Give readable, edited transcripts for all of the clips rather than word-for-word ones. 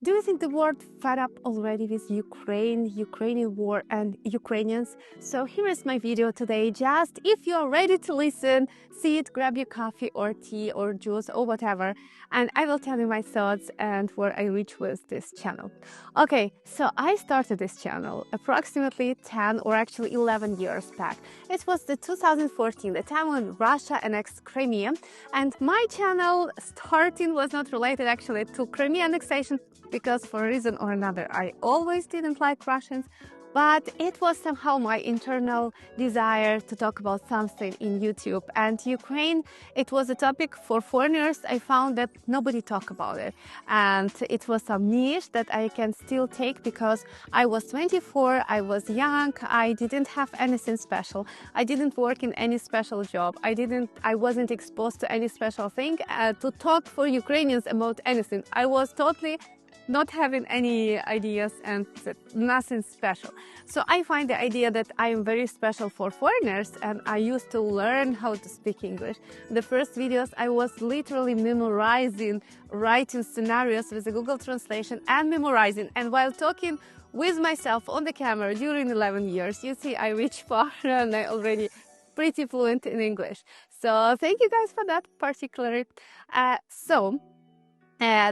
Do you think the world fed up already with Ukrainian war and Ukrainians? So here is my video today. Just if you're ready to listen, sit, grab your coffee or tea or juice or whatever, and I will tell you my thoughts and where I reach with this channel. Okay, so I started this channel approximately 10 or actually 11 years back. It was the 2014, the time when Russia annexed Crimea, and my channel starting was not related actually to Crimea annexation, because for a reason or another I always didn't like Russians, but it was somehow my internal desire to talk about something in YouTube. And Ukraine, it was a topic for foreigners. I found that nobody talked about it, and it was some niche that I can still take because I was 24, I was young, I didn't have anything special, I didn't work in any special job, I wasn't exposed to any special thing to talk for Ukrainians about anything. I was totally not having any ideas and nothing special. So I find the idea that I am very special for foreigners, and I used to learn how to speak English. The first videos I was literally memorizing, writing scenarios with a Google translation and memorizing. And while talking with myself on the camera during 11 years, you see I reached far and I already pretty fluent in English. So thank you guys for that particularly.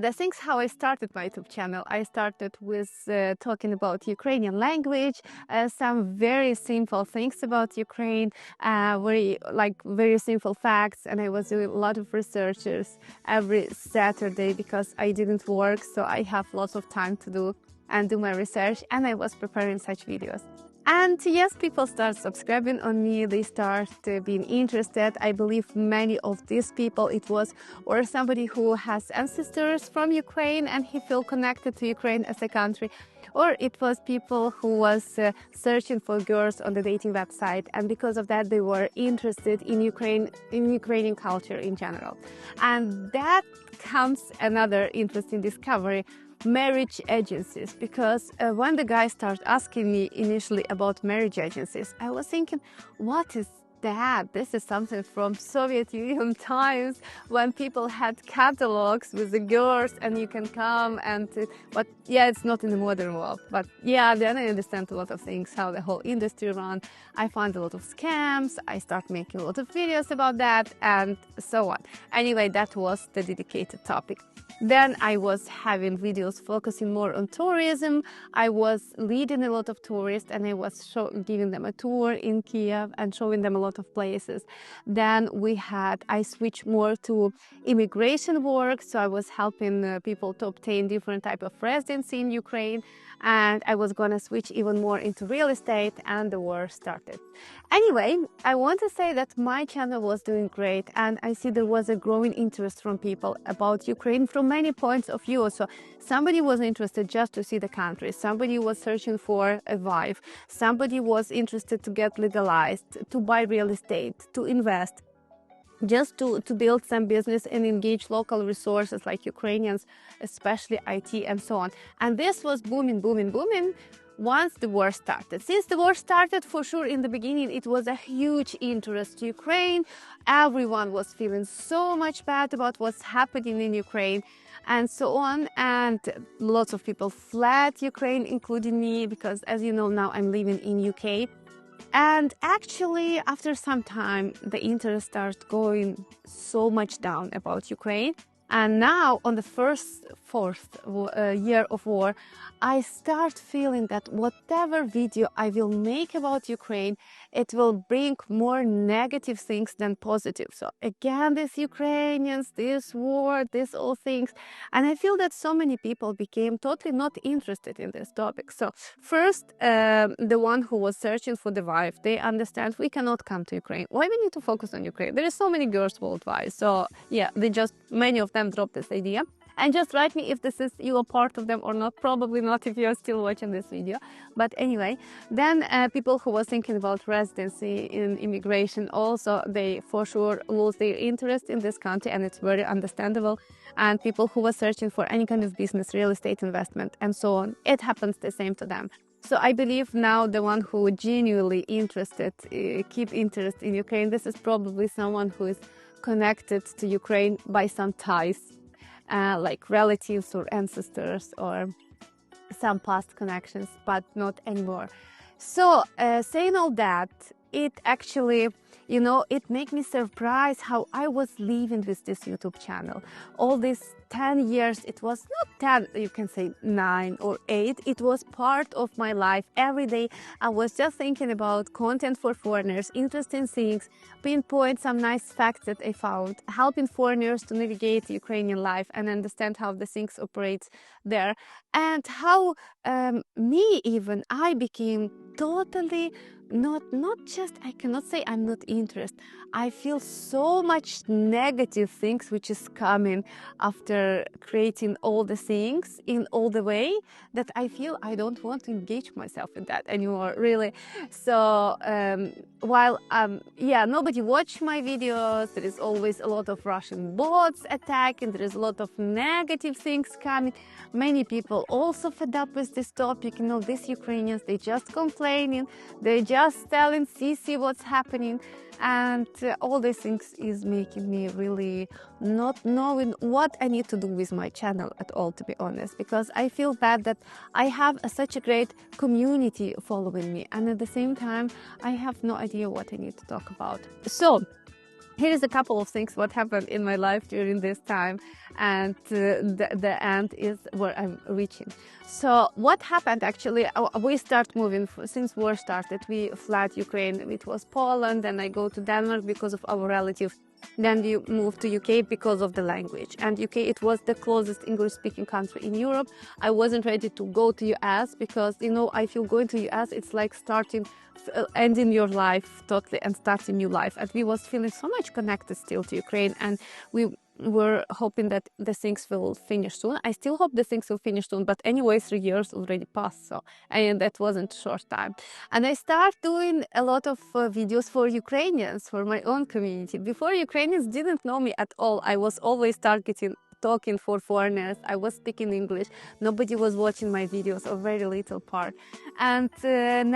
The things how I started my YouTube channel. I started with talking about Ukrainian language, some very simple things about Ukraine, very simple facts, and I was doing a lot of researches every Saturday because I didn't work, so I have lots of time to do my research, and I was preparing such videos. And yes, people start subscribing on me, they start being interested. I believe many of these people, it was or somebody who has ancestors from Ukraine and he feel connected to Ukraine as a country, or it was people who was searching for girls on the dating website, and because of that they were interested in Ukrainian culture in general. And that comes another interesting discovery: marriage agencies. Because when the guy started asking me initially about marriage agencies, I was thinking, what is that? This is something from Soviet Union times when people had catalogs with the girls and you can come and but yeah, it's not in the modern world. But yeah, then I understand a lot of things, how the whole industry run. I found a lot of scams. I start making a lot of videos about that and so on. Anyway, that was the dedicated topic. Then I was having videos focusing more on tourism. I was leading a lot of tourists and I was giving them a tour in Kiev and showing them a lot of places. Then I switched more to immigration work. So I was helping people to obtain different type of residency in Ukraine. And I was gonna switch even more into real estate, and the war started. Anyway, I want to say that my channel was doing great, and I see there was a growing interest from people about Ukraine from many points of view. So somebody was interested just to see the country, somebody was searching for a wife, somebody was interested to get legalized, to buy real estate, to invest, just to build some business and engage local resources like Ukrainians, especially IT and so on. And this was booming, booming, booming once the war started. Since the war started, for sure, in the beginning, it was a huge interest to Ukraine. Everyone was feeling so much bad about what's happening in Ukraine and so on. And lots of people fled Ukraine, including me, because as you know, now I'm living in UK. And actually, after some time, the interest started going so much down about Ukraine. And now, on the fourth year of war, I start feeling that whatever video I will make about Ukraine, it will bring more negative things than positive. So again, these Ukrainians, this war, these all things. And I feel that so many people became totally not interested in this topic. So first, the one who was searching for the wife, they understand we cannot come to Ukraine. Why we need to focus on Ukraine? There are so many girls worldwide. So yeah, many of them dropped this idea. And just write me if you are part of them or not. Probably not if you are still watching this video. But anyway, then people who were thinking about residency in immigration also, they for sure lose their interest in this country, and it's very understandable. And people who were searching for any kind of business, real estate investment and so on, it happens the same to them. So I believe now the one who genuinely interested, keep interest in Ukraine, this is probably someone who is connected to Ukraine by some ties. like relatives or ancestors or some past connections, but not anymore. So saying all that, it actually, it made me surprised how I was living with this YouTube channel. All these 10 years, it was not 10, you can say 9 or 8. It was part of my life. Every day I was just thinking about content for foreigners, interesting things, pinpoint some nice facts that I found, helping foreigners to navigate Ukrainian life and understand how the things operate there, and how I became totally not just, I cannot say I'm not interested. I feel so much negative things which is coming after creating all the things in all the way that I feel I don't want to engage myself in that anymore, really. So while nobody watch my videos, there is always a lot of Russian bots attacking, there is a lot of negative things coming. Many people also fed up with this topic. These Ukrainians, they just complaining, they just telling Sisi what's happening, and all these things is making me really not knowing what I need to do with my channel at all, to be honest, because I feel bad that I have such a great community following me, and at the same time I have no idea what I need to talk about. So here is a couple of things what happened in my life during this time, and the end is where I'm reaching. So what happened actually, we start moving since war started. We fled Ukraine, it was Poland, and I go to Denmark because of our relative. Then we moved to UK because of the language, and UK, it was the closest English-speaking country in Europe. I wasn't ready to go to US because I feel going to US, it's like ending your life totally and starting new life. And we was feeling so much connected still to Ukraine, and we were hoping that the things will finish soon. I still hope the things will finish soon, but anyway, 3 years already passed, so and that wasn't a short time. And I start doing a lot of videos for Ukrainians, for my own community. Before, Ukrainians didn't know me at all. I was always talking for foreigners. I was speaking English. Nobody was watching my videos, or very little part. And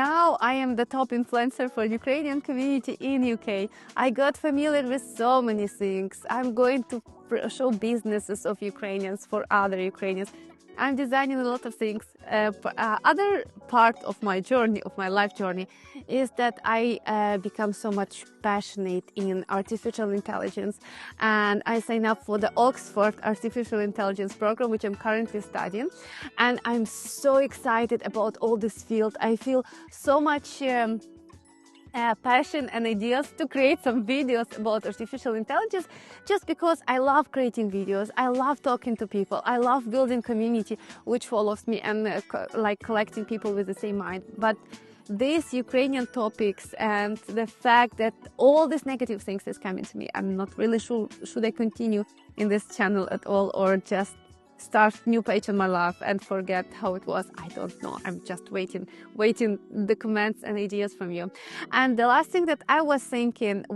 now I am the top influencer for Ukrainian community in UK. I got familiar with so many things. I'm going to show businesses of Ukrainians for other Ukrainians. I'm designing a lot of things. Other part of my journey, of my life journey, is that I become so much passionate in artificial intelligence, and I sign up for the Oxford Artificial Intelligence program, which I'm currently studying, and I'm so excited about all this field. I feel so much passion and ideas to create some videos about artificial intelligence, just because I love creating videos. I love talking to people. I love building community which follows me, and like collecting people with the same mind. But these Ukrainian topics and the fact that all these negative things is coming to me, I'm not really sure should I continue in this channel at all, or just start new page on my life and forget how it was. I don't know. I'm just waiting the comments and ideas from you. And the last thing that I was thinking,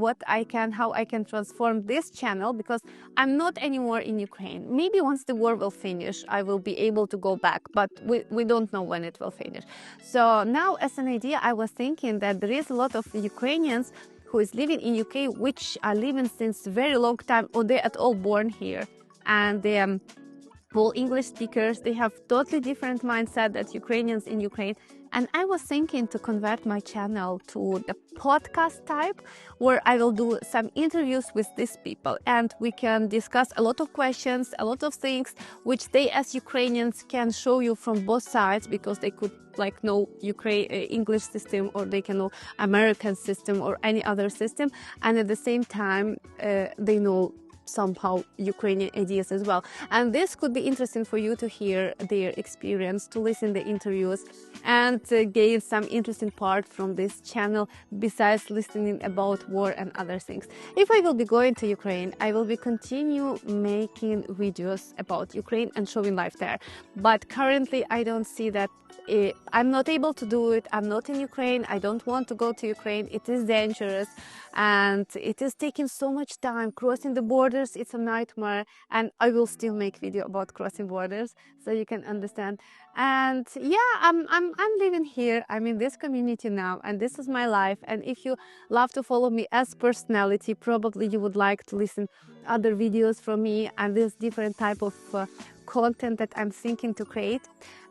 how I can transform this channel, because I'm not anymore in Ukraine. Maybe once the war will finish, I will be able to go back, but we don't know when it will finish. So now, as an idea, I was thinking that there is a lot of Ukrainians who is living in UK, which are living since very long time, or they at all born here, and they all English speakers. They have totally different mindset that Ukrainians in Ukraine. And I was thinking to convert my channel to the podcast type, where I will do some interviews with these people, and we can discuss a lot of questions, a lot of things which they as Ukrainians can show you from both sides, because they could know English system, or they can know American system or any other system, and at the same time they know somehow Ukrainian ideas as well. And this could be interesting for you to hear their experience, to listen to the interviews, and gain some interesting part from this channel, besides listening about war and other things. If I will be going to Ukraine, I will be continue making videos about Ukraine and showing life there. But currently I don't see that. I'm not able to do it. I'm not in Ukraine. I don't want to go to Ukraine. It is dangerous, and it is taking so much time crossing the border borders, it's a nightmare, and I will still make video about crossing borders so you can understand. And yeah, I'm living here. I'm in this community now, and this is my life. And if you love to follow me as personality, probably you would like to listen other videos from me and this different type of content that I'm thinking to create.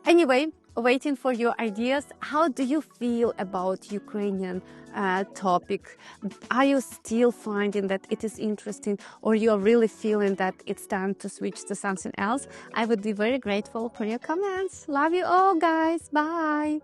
Anyway, waiting for your ideas. How do you feel about Ukrainian topic? Are you still finding that it is interesting, or you are really feeling that it's time to switch to something else? I would be very grateful for your comments. Love you all, guys. Bye.